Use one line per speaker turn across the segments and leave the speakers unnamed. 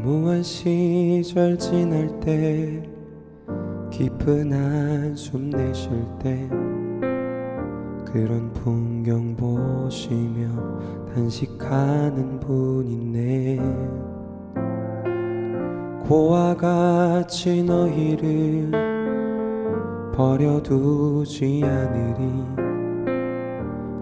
무한 시절 지날 때 깊은 한숨 내쉴 때 그런 풍경 보시며 단식하는 분 있네. 고와 같이 너희를 버려두지 않으리.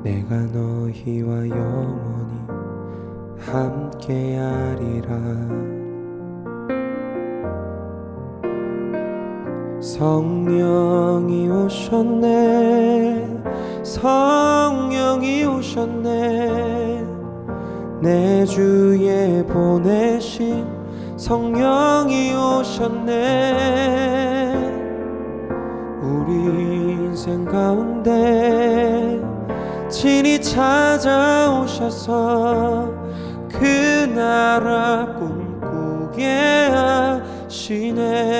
내가 너희와 영원히 함께하리라. 성령이 오셨네. 성령이 오셨네. 내 주에 보내신 성령이 오셨네. 우리 인생 가운데 친히 찾아오셔서 그 나라 꿈꾸게 하시네.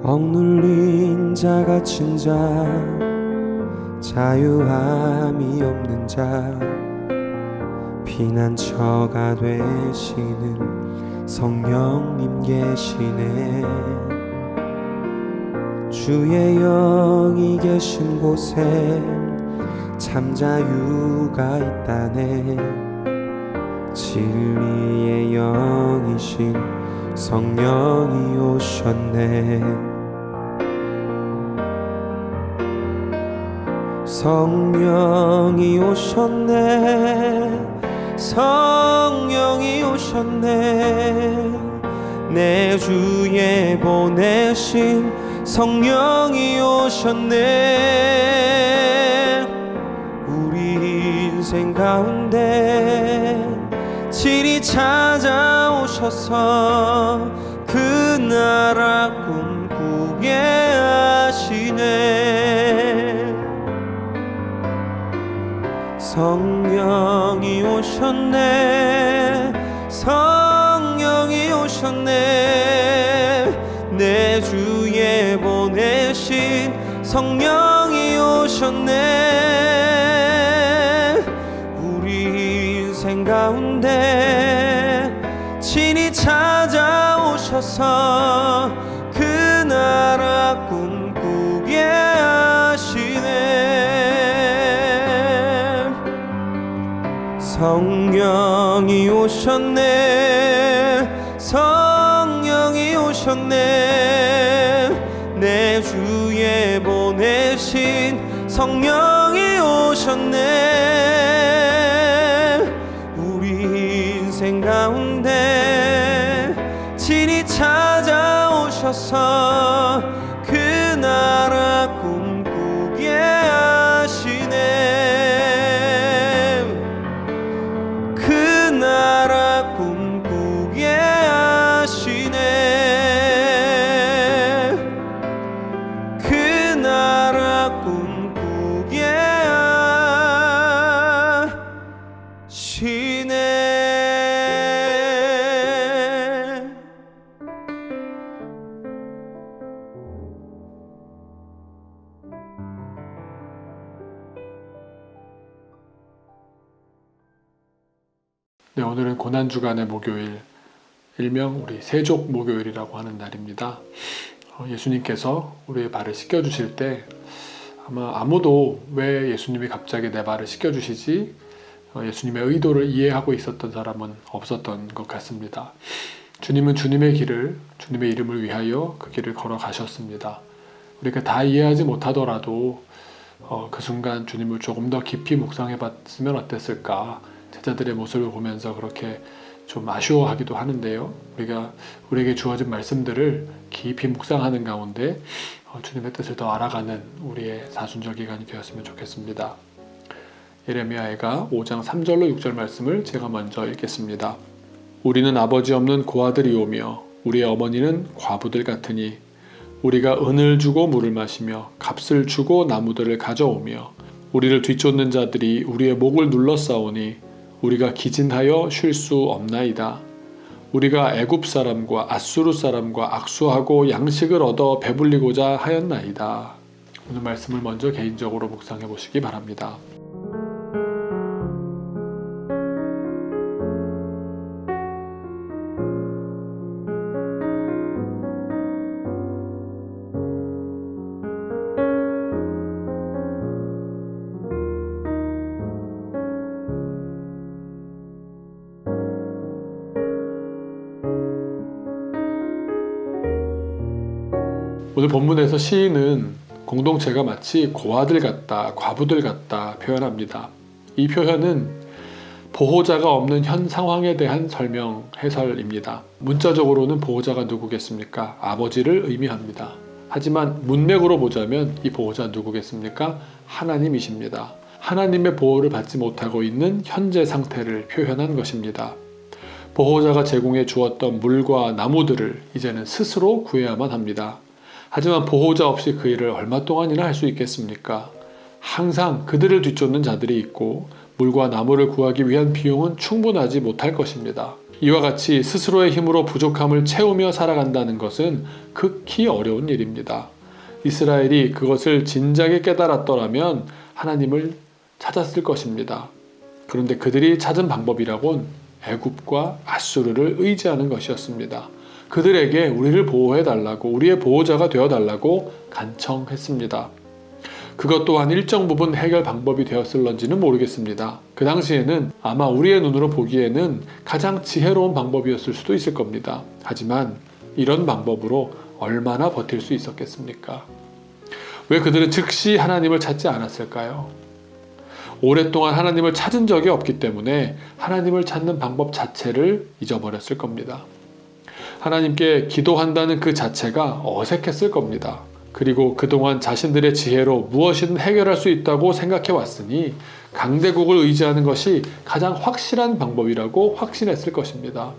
억눌린 자 갇힌 자 자유함이 없는 자 피난처가 되시는 성령님 계시네. 주의 영이 계신 곳에 참 자유가 있다네. 진리의 영이신 성령이 오셨네. 성령이 오셨네. 성령이 오셨네. 내 주에 보내신 성령이 오셨네. 우리 인생 가운데 친히 찾아오셔서 그 나라 꿈꾸게 하시네. 성령이 오셨네. 성령이 오셨네. 내 주에 보내신 성령이 오셨네. 우리 인생 가운데 친히 찾아오셔서 그 나라 꿈꾸게 하시네. 성령이 오셨네. 성령이 오셨네. 내 주에 보내신 성령이 오셨네. 우리 인생 가운데 친히 찾아오셔서 그 나라 꿈꾸게 하시네. 그 나라 꿈꾸게 하시네. 그 나라 꿈꾸게 하시네.
네, 오늘은 고난주간의 목요일, 일명 우리 세족 목요일이라고 하는 날입니다. 예수님께서 우리의 발을 씻겨주실 때 아마 아무도 왜 예수님이 갑자기 내 발을 씻겨주시지 예수님의 의도를 이해하고 있었던 사람은 없었던 것 같습니다. 주님은 주님의 길을, 주님의 이름을 위하여 그 길을 걸어가셨습니다. 우리가 다 이해하지 못하더라도 그 순간 주님을 조금 더 깊이 묵상해 봤으면 어땠을까, 제자들의 모습을 보면서 그렇게 좀 아쉬워하기도 하는데요. 우리에게 주어진 말씀들을 깊이 묵상하는 가운데 주님의 뜻을 더 알아가는 우리의 사순절 기간이 되었으면 좋겠습니다. 예레미야가 5장 3절로 6절 말씀을 제가 먼저 읽겠습니다. 우리는 아버지 없는 고아들이오며 우리의 어머니는 과부들 같으니 우리가 은을 주고 물을 마시며 값을 주고 나무들을 가져오며 우리를 뒤쫓는 자들이 우리의 목을 눌러싸오니 우리가 기진하여 쉴 수 없나이다. 우리가 애굽 사람과 아수르 사람과 악수하고 양식을 얻어 배불리고자 하였나이다. 오늘 말씀을 먼저 개인적으로 묵상해 보시기 바랍니다. 오늘 본문에서 시인은 공동체가 마치 고아들 같다, 과부들 같다 표현합니다. 이 표현은 보호자가 없는 현 상황에 대한 설명, 해설입니다. 문자적으로는 보호자가 누구겠습니까? 아버지를 의미합니다. 하지만 문맥으로 보자면 이 보호자 누구겠습니까? 하나님이십니다. 하나님의 보호를 받지 못하고 있는 현재 상태를 표현한 것입니다. 보호자가 제공해 주었던 물과 나무들을 이제는 스스로 구해야만 합니다. 하지만 보호자 없이 그 일을 얼마 동안이나 할 수 있겠습니까? 항상 그들을 뒤쫓는 자들이 있고 물과 나무를 구하기 위한 비용은 충분하지 못할 것입니다. 이와 같이 스스로의 힘으로 부족함을 채우며 살아간다는 것은 극히 어려운 일입니다. 이스라엘이 그것을 진작에 깨달았더라면 하나님을 찾았을 것입니다. 그런데 그들이 찾은 방법이라곤 애굽과 아수르를 의지하는 것이었습니다. 그들에게 우리를 보호해달라고, 우리의 보호자가 되어달라고 간청했습니다. 그것 또한 일정 부분 해결 방법이 되었을런지는 모르겠습니다. 그 당시에는 아마 우리의 눈으로 보기에는 가장 지혜로운 방법이었을 수도 있을 겁니다. 하지만 이런 방법으로 얼마나 버틸 수 있었겠습니까? 왜 그들은 즉시 하나님을 찾지 않았을까요? 오랫동안 하나님을 찾은 적이 없기 때문에 하나님을 찾는 방법 자체를 잊어버렸을 겁니다. 하나님께 기도한다는 그 자체가 어색했을 겁니다. 그리고 그동안 자신들의 지혜로 무엇이든 해결할 수 있다고 생각해 왔으니 강대국을 의지하는 것이 가장 확실한 방법이라고 확신했을 것입니다.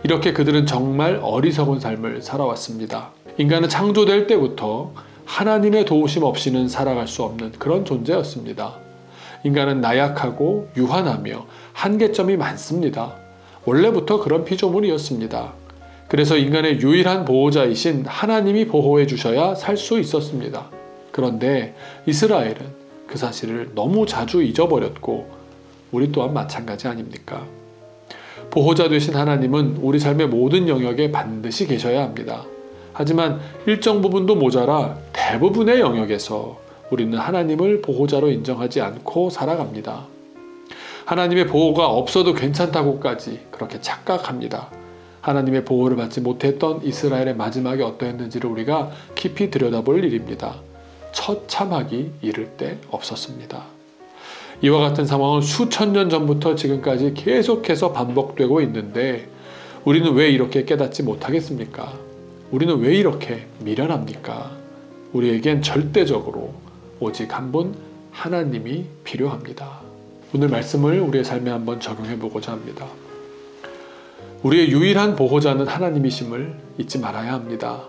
이렇게 그들은 정말 어리석은 삶을 살아왔습니다. 인간은 창조될 때부터 하나님의 도우심 없이는 살아갈 수 없는 그런 존재였습니다. 인간은 나약하고 유한하며 한계점이 많습니다. 원래부터 그런 피조물이었습니다. 그래서 인간의 유일한 보호자이신 하나님이 보호해 주셔야 살 수 있었습니다. 그런데 이스라엘은 그 사실을 너무 자주 잊어버렸고 우리 또한 마찬가지 아닙니까? 보호자 되신 하나님은 우리 삶의 모든 영역에 반드시 계셔야 합니다. 하지만 일정 부분도 모자라 대부분의 영역에서 우리는 하나님을 보호자로 인정하지 않고 살아갑니다. 하나님의 보호가 없어도 괜찮다고까지 그렇게 착각합니다. 하나님의 보호를 받지 못했던 이스라엘의 마지막이 어떠했는지를 우리가 깊이 들여다볼 일입니다. 처참하기 이를 데 없었습니다. 이와 같은 상황은 수천 년 전부터 지금까지 계속해서 반복되고 있는데 우리는 왜 이렇게 깨닫지 못하겠습니까? 우리는 왜 이렇게 미련합니까? 우리에겐 절대적으로 오직 한 분 하나님이 필요합니다. 오늘 말씀을 우리의 삶에 한번 적용해 보고자 합니다. 우리의 유일한 보호자는 하나님이심을 잊지 말아야 합니다.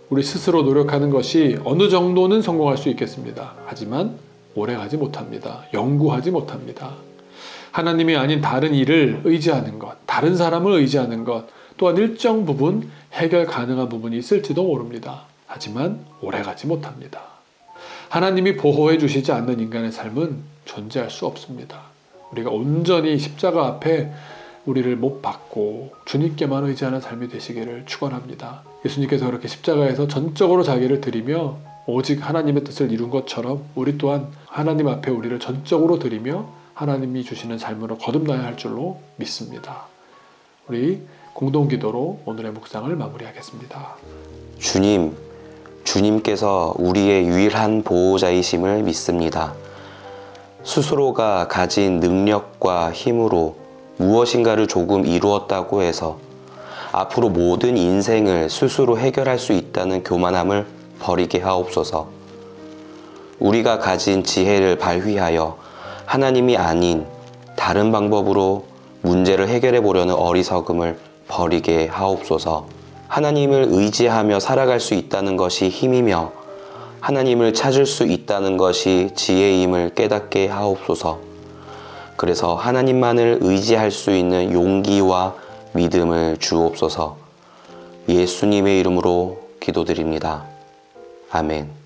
우리 스스로 노력하는 것이 어느 정도는 성공할 수 있겠습니다. 하지만 오래가지 못합니다. 영구하지 못합니다. 하나님이 아닌 다른 일을 의지하는 것, 다른 사람을 의지하는 것, 또한 일정 부분 해결 가능한 부분이 있을지도 모릅니다. 하지만 오래가지 못합니다. 하나님이 보호해 주시지 않는 인간의 삶은 존재할 수 없습니다. 우리가 온전히 십자가 앞에 우리를 못 받고 주님께만 의지하는 삶이 되시기를 축원합니다. 예수님께서 그렇게 십자가에서 전적으로 자기를 드리며 오직 하나님의 뜻을 이룬 것처럼 우리 또한 하나님 앞에 우리를 전적으로 드리며 하나님이 주시는 삶으로 거듭나야 할 줄로 믿습니다. 우리 공동기도로 오늘의 묵상을 마무리하겠습니다.
주님께서 우리의 유일한 보호자이심을 믿습니다. 스스로가 가진 능력과 힘으로 무엇인가를 조금 이루었다고 해서 앞으로 모든 인생을 스스로 해결할 수 있다는 교만함을 버리게 하옵소서. 우리가 가진 지혜를 발휘하여 하나님이 아닌 다른 방법으로 문제를 해결해 보려는 어리석음을 버리게 하옵소서. 하나님을 의지하며 살아갈 수 있다는 것이 힘이며 하나님을 찾을 수 있다는 것이 지혜임을 깨닫게 하옵소서. 그래서 하나님만을 의지할 수 있는 용기와 믿음을 주옵소서. 예수님의 이름으로 기도드립니다. 아멘.